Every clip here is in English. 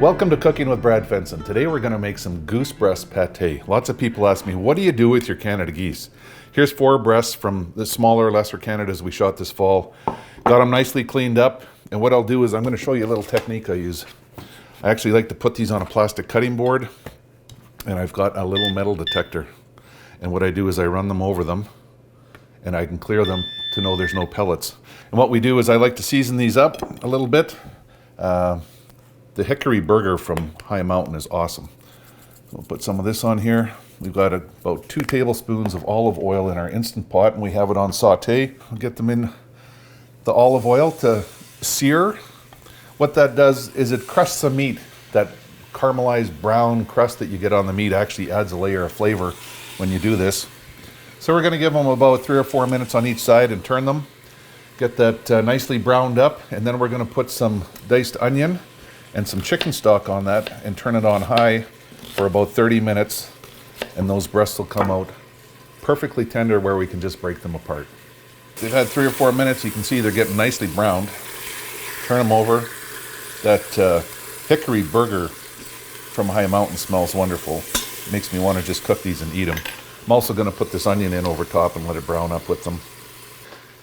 Welcome to Cooking with Brad Fenson. Today we're going to make some goose breast pâté. Lots of people ask me, what do you do with your Canada geese? Here's 4 breasts from the smaller, lesser Canadas we shot this fall. Got them nicely cleaned up, and what I'll do is I'm going to show you a little technique I use. I actually like to put these on a plastic cutting board, and I've got a little metal detector. And what I do is I run them over them, and I can clear them to know there's no pellets. And what we do is I like to season these up a little bit. The hickory burger from High Mountain is awesome. We'll put some of this on here. We've got about 2 tablespoons of olive oil in our Instant Pot, and we have it on saute. We'll get them in the olive oil to sear. What that does is it crusts the meat. That caramelized brown crust that you get on the meat actually adds a layer of flavor when you do this. So we're going to give them about 3 or 4 minutes on each side and turn them. Get that nicely browned up, and then we're going to put some diced onion and some chicken stock on that and turn it on high for about 30 minutes, and those breasts will come out perfectly tender where we can just break them apart. They've had 3 or 4 minutes. You can see they're getting nicely browned. Turn them over. That hickory burger from High Mountain smells wonderful. It makes me want to just cook these and eat them. I'm also going to put this onion in over top and let it brown up with them.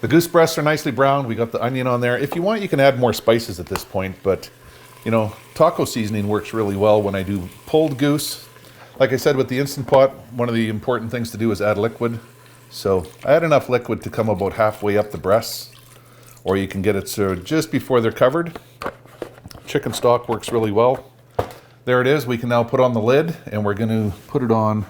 The goose breasts are nicely browned. We got the onion on there. If you want, you can add more spices at this point, but you know, taco seasoning works really well when I do pulled goose. Like I said, with the Instant Pot, one of the important things to do is add liquid. So I add enough liquid to come about halfway up the breasts, or you can get it so just before they're covered. Chicken stock works really well. There it is. We can now put on the lid, and we're going to put it on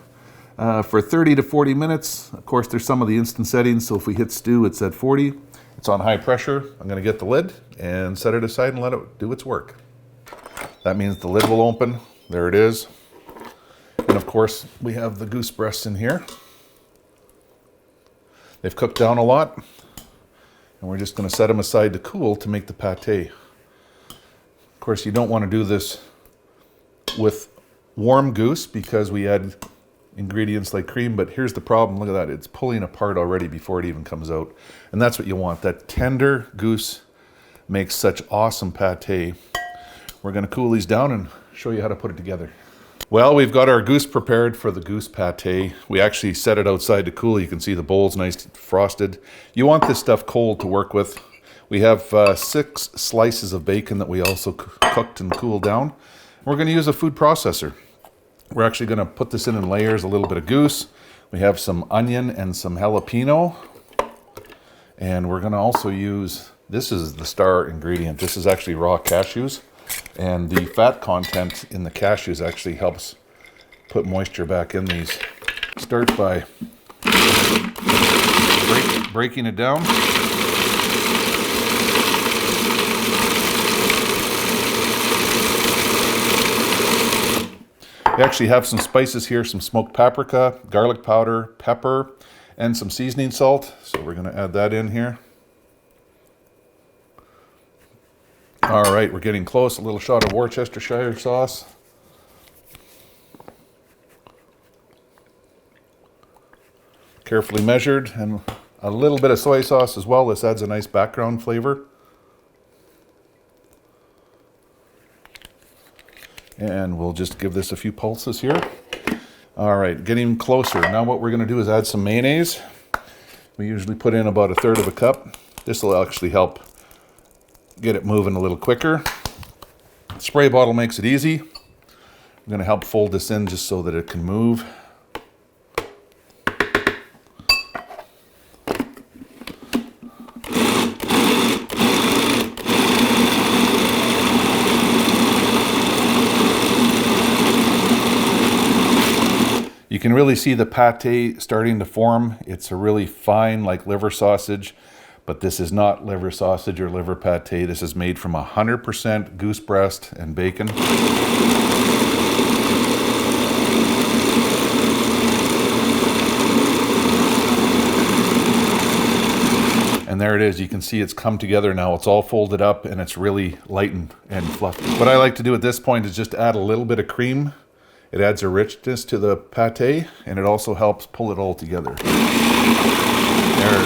for 30 to 40 minutes. Of course, there's some of the instant settings, so if we hit stew, it's at 40. It's on high pressure. I'm going to get the lid and set it aside and let it do its work. That means the lid will open. There it is. And of course, we have the goose breasts in here. They've cooked down a lot, and we're just going to set them aside to cool to make the pâté. Of course, you don't want to do this with warm goose because we add ingredients like cream, but here's the problem. Look at that. It's pulling apart already before it even comes out. And that's what you want. That tender goose makes such awesome pâté. We're going to cool these down and show you how to put it together. Well, we've got our goose prepared for the goose pâté. We actually set it outside to cool. You can see the bowl's nice frosted. You want this stuff cold to work with. We have 6 slices of bacon that we also cooked and cooled down. We're going to use a food processor. We're actually going to put this in layers, a little bit of goose. We have some onion and some jalapeno. And we're going to also use, this is the star ingredient. This is actually raw cashews. And the fat content in the cashews actually helps put moisture back in these. Start by breaking it down. We actually have some spices here, some smoked paprika, garlic powder, pepper, and some seasoning salt. So we're going to add that in here. All right, we're getting close. A little shot of Worcestershire sauce. Carefully measured, and a little bit of soy sauce as well. This adds a nice background flavor. And we'll just give this a few pulses here. All right, getting closer. Now what we're going to do is add some mayonnaise. We usually put in about 1/3 cup. This will actually help get it moving a little quicker. Spray bottle makes it easy. I'm going to help fold this in just so that it can move. You can really see the pâté starting to form. It's a really fine, like liver sausage, but this is not liver sausage or liver pâté. This is made from 100% goose breast and bacon. And there it is. You can see it's come together now. It's all folded up and it's really light and fluffy. What I like to do at this point is just add a little bit of cream. It adds a richness to the pâté, and it also helps pull it all together. There.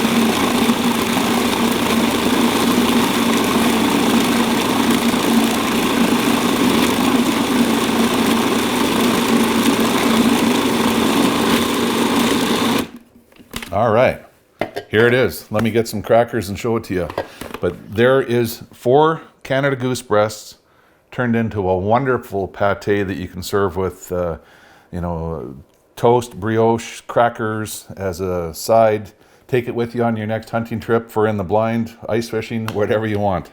All right, here it is. Let me get some crackers and show it to you. But there is 4 Canada goose breasts turned into a wonderful pâté that you can serve with, toast, brioche, crackers as a side. Take it with you on your next hunting trip for in the blind, ice fishing, whatever you want.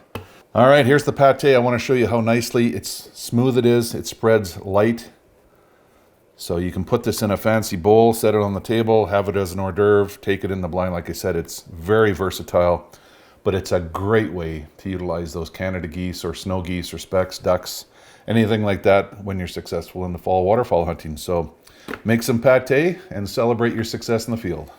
All right, here's the pâté. I want to show you how nicely smooth it is. It spreads light. So you can put this in a fancy bowl, set it on the table, have it as an hors d'oeuvre, take it in the blind. Like I said, it's very versatile, but it's a great way to utilize those Canada geese or snow geese or specks, ducks, anything like that when you're successful in the fall waterfowl hunting. So make some pâté and celebrate your success in the field.